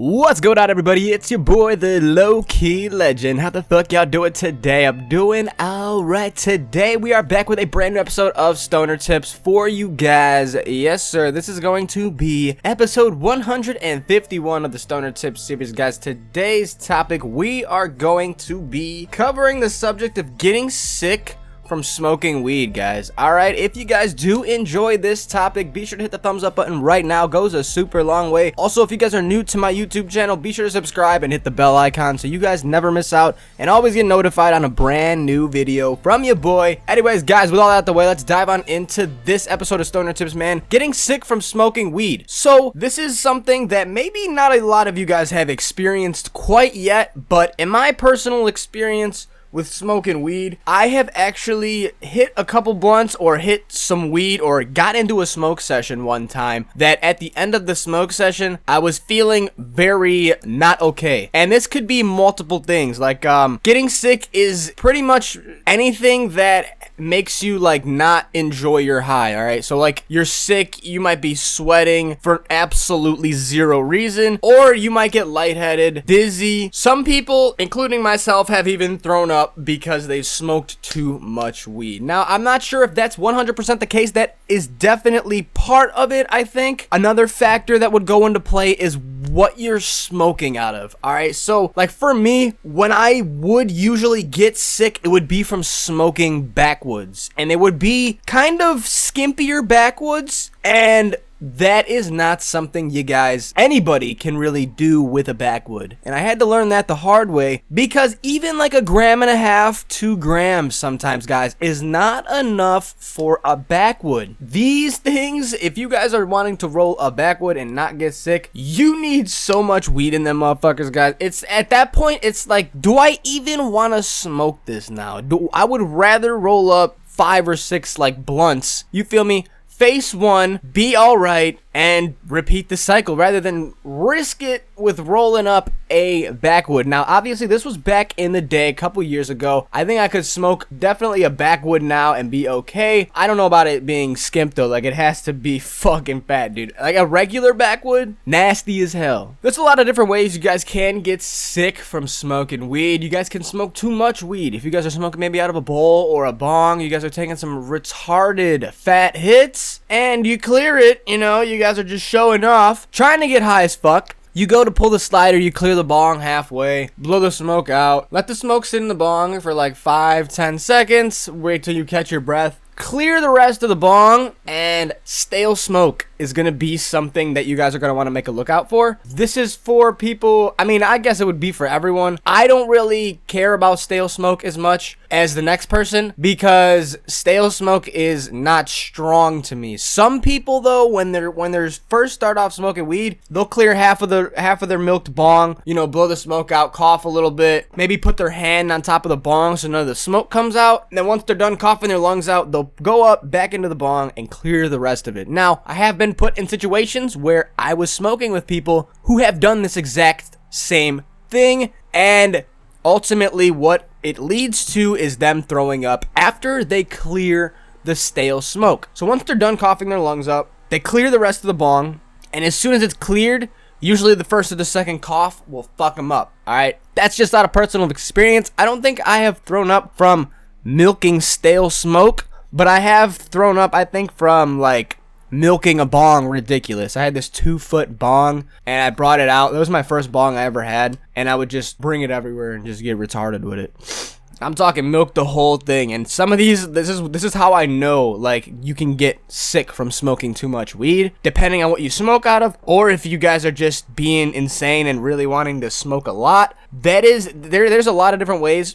What's going on, everybody? It's your boy, the LowkeyLegend. How the fuck y'all doing today? I'm doing alright. Today we are back with a brand new episode of Stoner Tips for you guys. Yes, sir. This is going to be episode 151 of the Stoner Tips series, guys. Today's topic, we are going to be covering the subject of getting sick from smoking weed, guys. Alright, if you guys do enjoy this topic, be sure to hit the thumbs up button right now. Goes a super long way. Also, if you guys are new to my YouTube channel, be sure to subscribe and hit the bell icon so you guys never miss out and always get notified on a brand new video from your boy. Anyways, guys, with all that out the way, let's dive on into this episode of Stoner Tips, man. Getting sick from smoking weed. So this is something that maybe not a lot of you guys have experienced quite yet, but in my personal experience with smoking weed, I have actually hit a couple blunts or hit some weed or got into a smoke session one time that at the end of the smoke session, I was feeling very not okay. And this could be multiple things, like getting sick is pretty much anything that makes you like not enjoy your high. All right, so like you're sick, you might be sweating for absolutely zero reason, or you might get lightheaded, dizzy. Some people, including myself, have even thrown up because they smoked too much weed. Now, I'm not sure if that's 100% the case. That is definitely part of it, I think. Another factor that would go into play is what you're smoking out of. All right, so like for me, when I would usually get sick, it would be from smoking backwoods, and it would be kind of skimpier backwoods, and that is not something you guys, anybody can really do with a backwood. And I had to learn that the hard way, because even like 1.5 grams, 2 grams sometimes, guys, is not enough for a backwood. These things, if you guys are wanting to roll a backwood and not get sick, you need so much weed in them motherfuckers, guys. It's at that point, it's like, do I even want to smoke this now? I would rather roll up 5 or 6 like blunts, you feel me? Face one, be alright, and repeat the cycle rather than risk it with rolling up a backwood. Now, obviously, this was back in the day, a couple years ago. I think I could smoke definitely a backwood now and be okay. I don't know about it being skimp, though. Like, it has to be fucking fat, dude. Like, a regular backwood, nasty as hell. There's a lot of different ways you guys can get sick from smoking weed. You guys can smoke too much weed. If you guys are smoking maybe out of a bowl or a bong, you guys are taking some retarded fat hits, and you clear it, you know, you guys are just showing off, trying to get high as fuck. You go to pull the slider, you clear the bong halfway, blow the smoke out, let the smoke sit in the bong for like 5-10 seconds, wait till you catch your breath, clear the rest of the bong, and stale smoke is gonna be something that you guys are gonna want to make a lookout for. This is for people, I mean, I guess it would be for everyone. I don't really care about stale smoke as much as the next person, because stale smoke is not strong to me. Some people, though, when they're first start off smoking weed, they'll clear half of their milked bong, you know, blow the smoke out, cough a little bit, maybe put their hand on top of the bong so none of the smoke comes out, and then once they're done coughing their lungs out, they'll go up back into the bong and clear the rest of it. Now, I have been put in situations where I was smoking with people who have done this exact same thing, and ultimately what it leads to is them throwing up after they clear the stale smoke. So once they're done coughing their lungs up, they clear the rest of the bong, and as soon as it's cleared, usually the first or the second cough will fuck them up. Alright, that's just out of personal experience. I don't think I have thrown up from milking stale smoke, but I have thrown up, I think, from like milking a bong ridiculous. I had this 2-foot bong, and I brought it out. That was my first bong I ever had, and I would just bring it everywhere and just get retarded with it. I'm talking milk the whole thing. And some of these, this is how I know, like, you can get sick from smoking too much weed, depending on what you smoke out of, or if you guys are just being insane and really wanting to smoke a lot. That is, there's a lot of different ways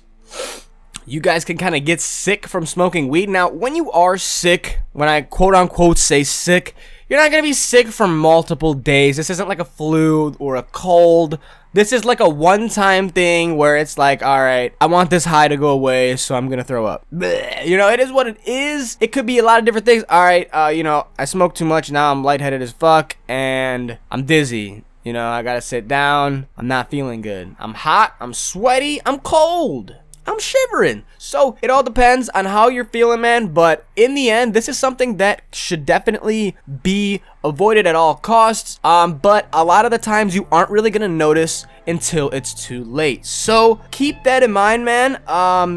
you guys can kind of get sick from smoking weed. Now, when you are sick, when I quote-unquote say sick, you're not going to be sick for multiple days. This isn't like a flu or a cold. This is like a one-time thing where it's like, all right, I want this high to go away, so I'm going to throw up. Blech. You know, it is what it is. It could be a lot of different things. All right, you know, I smoked too much. Now I'm lightheaded as fuck, and I'm dizzy. You know, I got to sit down. I'm not feeling good. I'm hot. I'm sweaty. I'm cold. I'm shivering. So it all depends on how you're feeling, man, but in the end, this is something that should definitely be avoided at all costs, but a lot of the times you aren't really gonna notice until it's too late. So keep that in mind, man.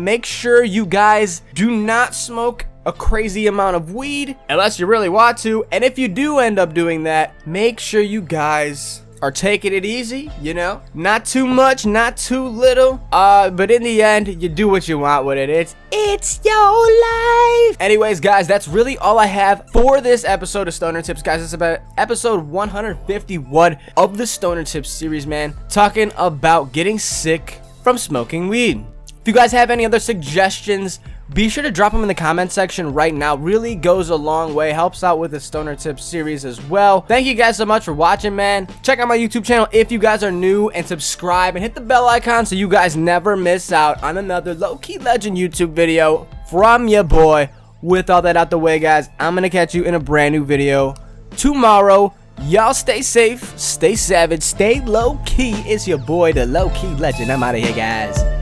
Make sure you guys do not smoke a crazy amount of weed unless you really want to, and if you do end up doing that, make sure you guys are taking it easy, you know, not too much, not too little, but in the end, you do what you want with it. It's your life. Anyways, guys, that's really all I have for this episode of Stoner Tips, guys. It's about episode 151 of the Stoner Tips series, man, talking about getting sick from smoking weed. If you guys have any other suggestions, be sure to drop them in the comment section right now. Really goes a long way, helps out with the Stoner Tips series as well. Thank you guys so much for watching, man. Check out my YouTube channel if you guys are new, and subscribe and hit the bell icon so you guys never miss out on another Low-Key Legend YouTube video from your boy. With all that out the way, guys, I'm gonna catch you in a brand new video tomorrow. Y'all stay safe, stay savage, stay low-key. It's your boy, the Low-Key Legend. I'm out of here, guys.